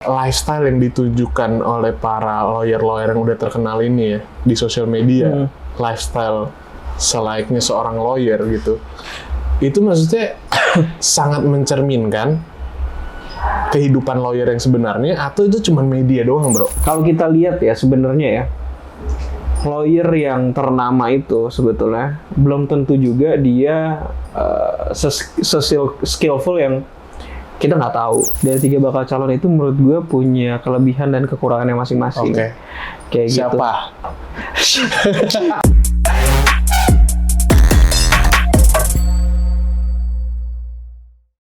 lifestyle yang ditujukan oleh para lawyer-lawyer yang udah terkenal ini ya di sosial media, lifestyle selayaknya seorang lawyer gitu, itu maksudnya sangat mencerminkan kehidupan lawyer yang sebenarnya, atau itu cuma media doang, bro? Kalau kita lihat ya sebenarnya ya, lawyer yang ternama itu sebetulnya belum tentu juga dia skillful yang kita nggak tahu. Dari 3 bakal calon itu menurut gue punya kelebihan dan kekurangannya masing-masing. Oke. Kayak Siapa? gitu.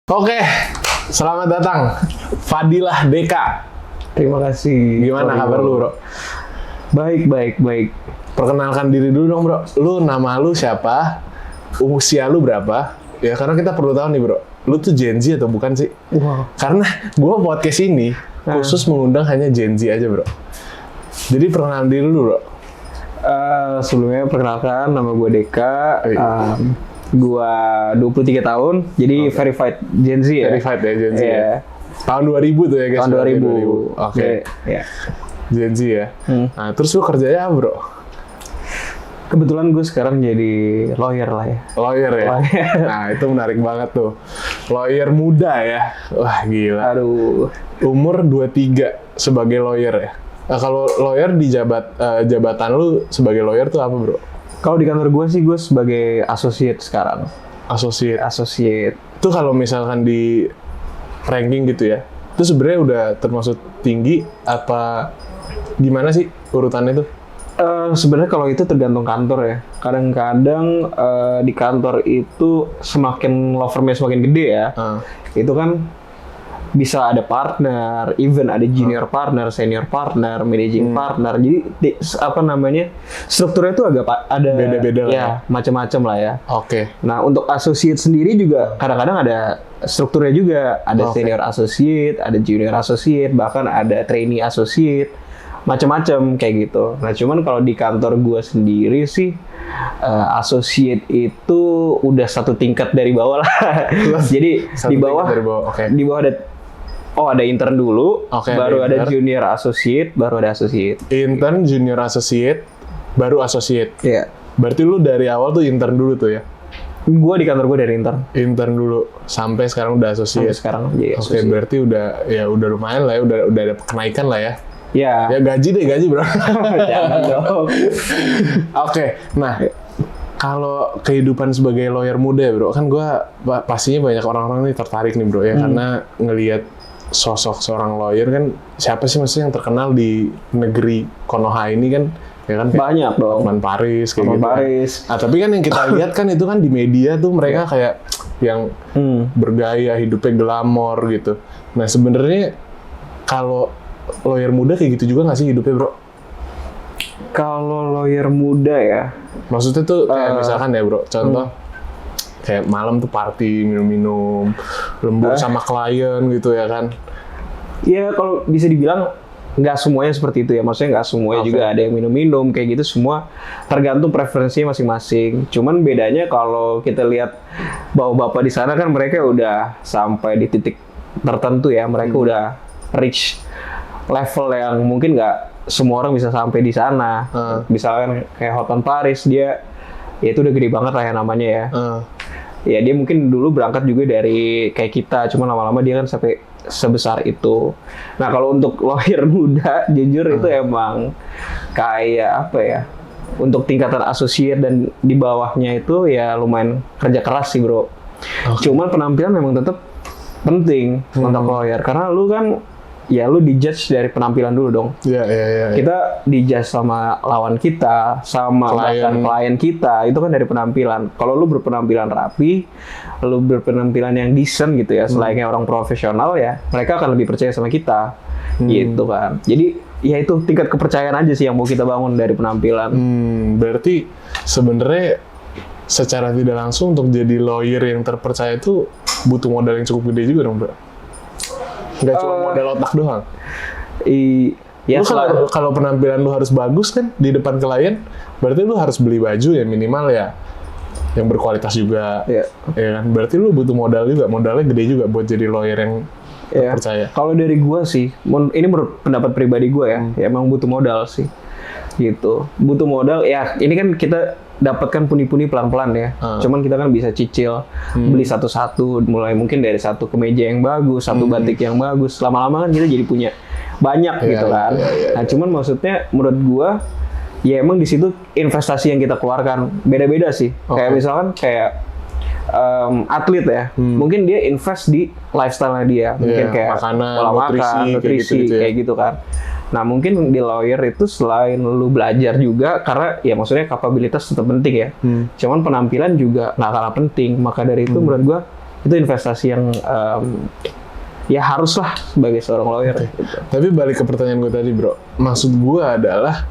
Oke, selamat datang Fadilah Deka. Terima kasih. Gimana kabar lu, bro? Baik. Perkenalkan diri dulu dong, bro. Lu, nama lu siapa? Usia lu berapa? Ya, karena kita perlu tahu nih, bro. Lu tuh Gen Z atau bukan sih? Wow. Karena gua podcast ini khusus mengundang hanya Gen Z aja, bro. Jadi perkenalan diri dulu, bro. Sebelumnya perkenalkan, nama gue Deka. Gue 23 tahun, jadi verified Gen Z ya. Verified ya, Gen Z ya. ya. Tahun 2000 tuh ya, guys. Tahun 2000. Oke. Ya. Gen Z ya. Nah, terus lu kerjanya apa, bro? Kebetulan gue sekarang jadi lawyer lah ya. Lawyer ya? Lawyer. Nah, itu menarik banget tuh. Lawyer muda ya? Wah, gila. Aduh. Umur 23 sebagai lawyer ya? Nah, kalau lawyer di jabatan lu sebagai lawyer tuh apa, bro? Kalau di kantor gue sih, gue sebagai associate sekarang. Associate. Itu kalau misalkan di ranking gitu ya, itu sebenarnya udah termasuk tinggi apa gimana sih urutannya tuh? Sebenarnya kalau itu tergantung kantor ya. Kadang-kadang di kantor itu semakin law firmnya semakin gede ya. Itu kan bisa ada partner, even ada junior partner, senior partner, managing partner. Jadi strukturnya itu agak ada beda-beda lah ya, macam-macam lah ya. Oke. Nah, untuk associate sendiri juga kadang-kadang ada strukturnya juga. Ada senior associate, ada junior associate, bahkan ada trainee associate. Macam-macam kayak gitu. Nah, cuman kalau di kantor gue sendiri sih associate itu udah satu tingkat dari bawah lah. Jadi di bawah ada intern dulu, baru ada junior associate, baru ada associate. Intern, junior associate, baru associate. Iya. Berarti lu dari awal tuh intern dulu tuh ya? Gue di kantor gue dari intern. Intern dulu sampai sekarang udah associate. Sampai sekarang jadi associate. Oke, berarti udah lumayan lah ya, udah ada kenaikan lah ya. Ya. Ya gaji bro. Jangan dong. Oke, nah kalau kehidupan sebagai lawyer muda ya bro, kan gue pastinya banyak orang-orang nih tertarik nih bro ya, karena ngelihat sosok seorang lawyer kan, siapa sih maksudnya yang terkenal di negeri Konoha ini kan, ya kan banyak dong. Hotman Paris kayak gitu. Paris. Nah, tapi kan yang kita lihat kan itu kan di media tuh mereka kayak yang bergaya, hidupnya glamor gitu. Nah sebenarnya kalau lawyer muda kayak gitu juga nggak sih hidupnya, bro? Kalau lawyer muda ya, maksudnya tuh kayak misalkan ya, bro, contoh kayak malam tuh party, minum-minum, lembur sama klien gitu ya kan? Iya, kalau bisa dibilang nggak semuanya seperti itu ya. Maksudnya nggak semuanya juga ada yang minum-minum kayak gitu. Semua tergantung preferensinya masing-masing. Cuman bedanya kalau kita lihat bapak-bapak di sana kan mereka udah sampai di titik tertentu ya. Mereka udah reach level yang mungkin nggak semua orang bisa sampai di sana. Misalkan kayak Hotman Paris, dia ya itu udah gede banget lah ya namanya ya. Ya dia mungkin dulu berangkat juga dari kayak kita, cuma lama-lama dia kan sampai sebesar itu. Nah kalau untuk lawyer muda, jujur itu emang kayak apa ya? Untuk tingkatan associate dan di bawahnya itu ya lumayan kerja keras sih bro. Cuman penampilan memang tetap penting untuk lawyer, karena lu kan ya lu dijudge dari penampilan dulu dong. Iya. Kita dijudge sama lawan kita, sama bahkan klien kita, itu kan dari penampilan. Kalau lu berpenampilan rapi, lu berpenampilan yang decent gitu ya, selayaknya orang profesional ya, mereka akan lebih percaya sama kita. Gitu kan. Jadi ya itu tingkat kepercayaan aja sih yang mau kita bangun dari penampilan. Berarti sebenarnya secara tidak langsung untuk jadi lawyer yang terpercaya itu butuh modal yang cukup gede juga dong, bro. Nggak cuma modal otak doang. Ya, kalau penampilan lu harus bagus kan di depan klien, berarti lu harus beli baju ya minimal ya yang berkualitas juga. Ya kan? Berarti lu butuh modal juga, modalnya gede juga buat jadi lawyer yang Ya. percaya. Kalau dari gua sih, ini menurut pendapat pribadi gua ya, ya emang butuh modal sih. Gitu. Butuh modal ya. Ini kan kita dapatkan puni-puni pelan-pelan ya. Cuman kita kan bisa cicil, beli satu-satu, mulai mungkin dari satu kemeja yang bagus, satu batik yang bagus. Lama-lama kan kita jadi punya banyak gitu kan. Nah, cuman maksudnya menurut gua ya emang di situ investasi yang kita keluarkan beda-beda sih. Kayak misalkan kayak atlet ya, mungkin dia invest di lifestyle-nya dia, mungkin kayak makanan, pola makan, nutrisi, kayak gitu kan. Nah mungkin di lawyer itu selain lu belajar juga, karena ya maksudnya kapabilitas tetap penting ya, cuman penampilan juga nggak kalah penting. Maka dari itu menurut gua itu investasi yang ya haruslah sebagai seorang lawyer. Gitu. Tapi balik ke pertanyaan gue tadi bro, maksud gue adalah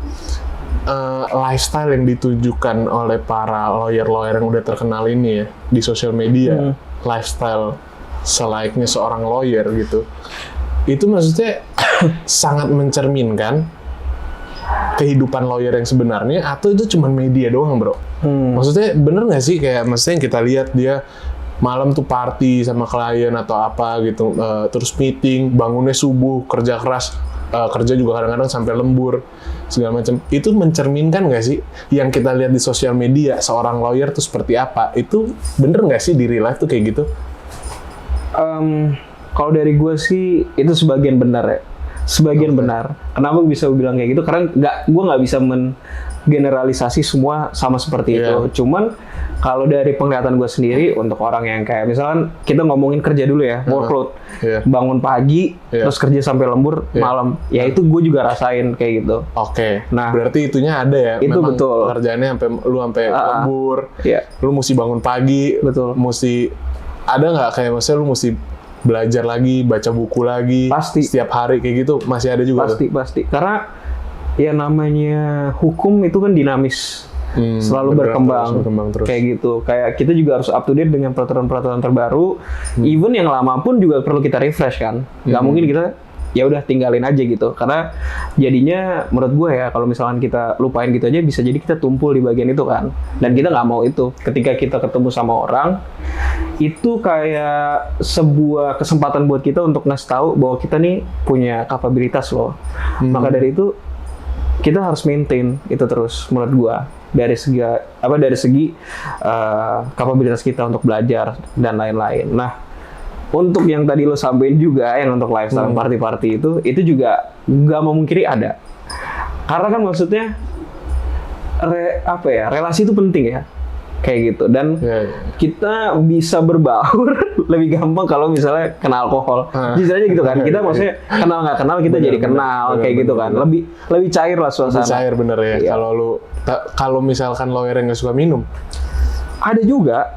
lifestyle yang ditujukan oleh para lawyer-lawyer yang udah terkenal ini ya di sosial media, lifestyle selayaknya seorang lawyer gitu, itu maksudnya sangat mencerminkan kehidupan lawyer yang sebenarnya, atau itu cuma media doang bro? Maksudnya bener nggak sih kayak maksudnya yang kita lihat dia malam tuh party sama klien atau apa gitu, terus meeting, bangunnya subuh, kerja keras, kerja juga kadang-kadang sampai lembur segala macam. Itu mencerminkan nggak sih yang kita lihat di sosial media seorang lawyer tuh seperti apa? Itu bener nggak sih di real life tuh kayak gitu? Kalau dari gue sih itu sebagian benar ya, sebagian benar. Kenapa gue bisa bilang kayak gitu? Karena gue nggak bisa generalisasi semua sama seperti itu. Cuman kalau dari penglihatan gue sendiri, untuk orang yang kayak misalkan kita ngomongin kerja dulu ya, workload, bangun pagi, terus kerja sampai lembur malam, ya itu gue juga rasain kayak gitu. Nah berarti itunya ada ya, itu memang betul. Pekerjaannya sampai lembur, lu mesti bangun pagi, mesti ada nggak kayak maksudnya lu mesti belajar lagi, baca buku lagi, pasti setiap hari kayak gitu, masih ada juga pasti. Karena ya namanya hukum itu kan dinamis. Selalu berkembang terus. Kayak gitu. Kayak kita juga harus up to date dengan peraturan-peraturan terbaru. Even yang lama pun juga perlu kita refresh kan. Nggak mungkin kita ya udah tinggalin aja gitu. Karena jadinya menurut gue ya, kalau misalkan kita lupain gitu aja, bisa jadi kita tumpul di bagian itu kan. Dan kita nggak mau itu. Ketika kita ketemu sama orang, itu kayak sebuah kesempatan buat kita untuk ngasih tahu bahwa kita nih punya kapabilitas loh. Maka dari itu kita harus maintain itu terus menurut gua, dari segi kapabilitas kita untuk belajar dan lain-lain. Nah, untuk yang tadi lo sampein juga, yang untuk lifestyle party-party itu juga nggak memungkiri ada. Karena kan maksudnya relasi itu penting ya, kayak gitu. Dan kita bisa berbaur lebih gampang kalau misalnya kena alkohol. Jujur aja gitu kan. Kita maksudnya kenal nggak kenal, kita jadi kenal kayak gitu kan. Lebih cair lah suasana. Lebih cair bener ya. Kalau misalkan lawyer yang nggak suka minum, ada juga.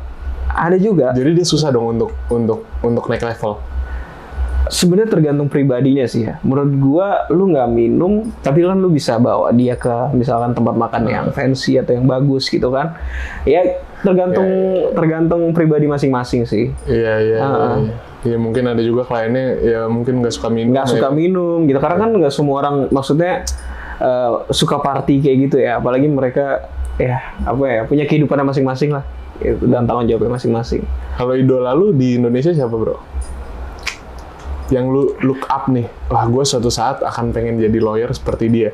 Jadi dia susah dong untuk naik level. Sebenarnya tergantung pribadinya sih ya. Menurut gua, lu nggak minum, tapi kan lu bisa bawa dia ke misalkan tempat makan yang fancy atau yang bagus gitu kan. Ya tergantung pribadi masing-masing sih. Iya mungkin ada juga kliennya ya mungkin nggak suka minum. Nggak suka minum gitu. Karena kan nggak semua orang maksudnya suka party kayak gitu ya. Apalagi mereka punya kehidupannya masing-masing lah. Dan tanggung jawabnya masing-masing. Kalau idola lu di Indonesia siapa bro? Yang lu look up nih, wah gue suatu saat akan pengen jadi lawyer seperti dia.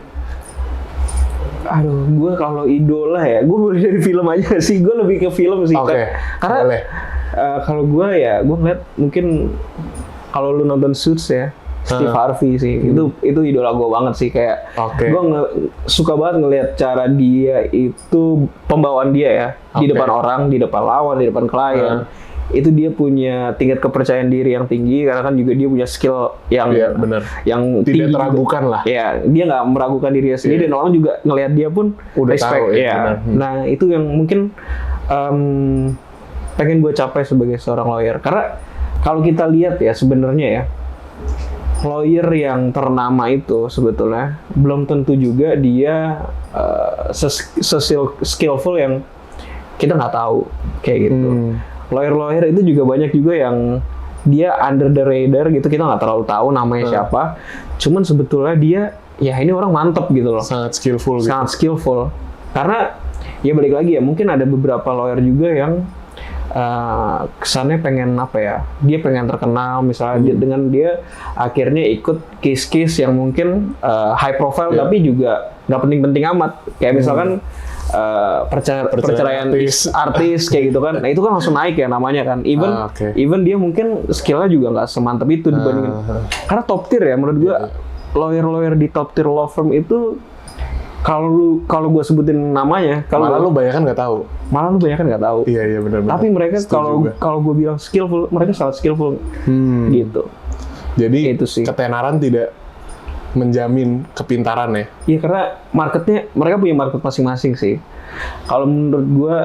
Aduh, gue kalau idola ya, gue boleh dari film aja sih, gue lebih ke film sih. Karena kalau gue ngeliat mungkin kalau lu nonton Suits ya, Steve Harvey sih, itu idola gue banget sih, kayak gue suka banget ngeliat cara dia itu, pembawaan dia ya, di depan orang, di depan lawan, di depan klien. Itu dia punya tingkat kepercayaan diri yang tinggi, karena kan juga dia punya skill yang yang tidak tinggi, teragukan lah. Ya, dia nggak meragukan dirinya sendiri, dan orang juga ngelihat dia pun udah respect. Tahu, ya. Nah itu yang mungkin pengen gue capai sebagai seorang lawyer. Karena kalau kita lihat ya sebenarnya ya, lawyer yang ternama itu sebetulnya belum tentu juga dia skillful yang kita nggak tahu kayak gitu. Lawyer-lawyer itu juga banyak juga yang dia under the radar gitu, kita nggak terlalu tahu namanya siapa. Cuman sebetulnya dia, ya ini orang mantep gitu loh. Sangat skillful. Sangat skillful. Karena ya balik lagi ya, mungkin ada beberapa lawyer juga yang kesannya pengen apa ya? Dia pengen terkenal, misalnya dengan dia akhirnya ikut case-case yang mungkin high profile tapi juga nggak penting-penting amat. Kayak misalkan perceraian artis kayak gitu kan. Nah itu kan langsung naik ya namanya kan. Even dia mungkin skillnya juga nggak semantap itu dibandingin. Karena top tier ya menurut gua lawyer-lawyer di top tier law firm itu kalau gue sebutin namanya, malah lu banyak kan nggak tahu. Iya benar-benar. Tapi mereka kalau gue bilang skillful, mereka sangat skillful. Gitu. Jadi itu sih. ketenaran tidak menjamin kepintaran ya. Iya karena mereka punya market masing-masing sih. Kalau menurut gue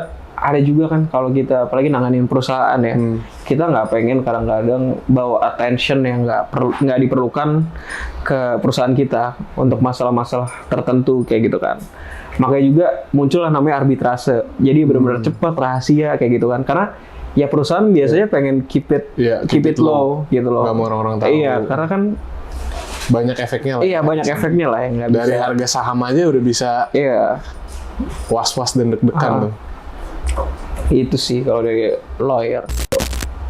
ada juga kan kalau kita apalagi nanganin perusahaan ya, kita nggak pengen kadang-kadang bawa attention yang nggak diperlukan ke perusahaan kita untuk masalah-masalah tertentu kayak gitu kan. Makanya juga muncullah namanya arbitrase. Jadi benar-benar cepat, rahasia kayak gitu kan. Karena ya perusahaan biasanya pengen keep it low gitu loh. Nggak mau orang-orang tahu. Iya, karena kan banyak efeknya lah. Iya, banyak efeknya lah yang nggak bisa. Dari harga saham aja udah bisa. Iya. Was-was dan deg-degan tuh. Itu sih kalau dari lawyer.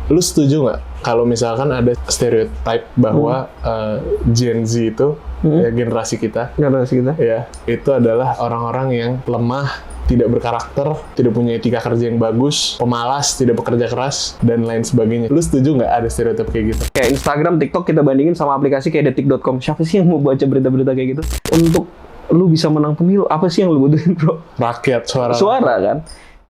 Lu setuju nggak kalau misalkan ada stereotype bahwa Gen Z itu ya generasi kita ya itu adalah orang-orang yang lemah, tidak berkarakter, tidak punya etika kerja yang bagus, pemalas, tidak bekerja keras dan lain sebagainya. Lu setuju nggak ada stereotip kayak gitu? Kayak Instagram, TikTok kita bandingin sama aplikasi kayak detik.com. Siapa sih yang mau baca berita-berita kayak gitu? Untuk lu bisa menang pemilu, apa sih yang lu butuhin, bro? Rakyat, suara kan?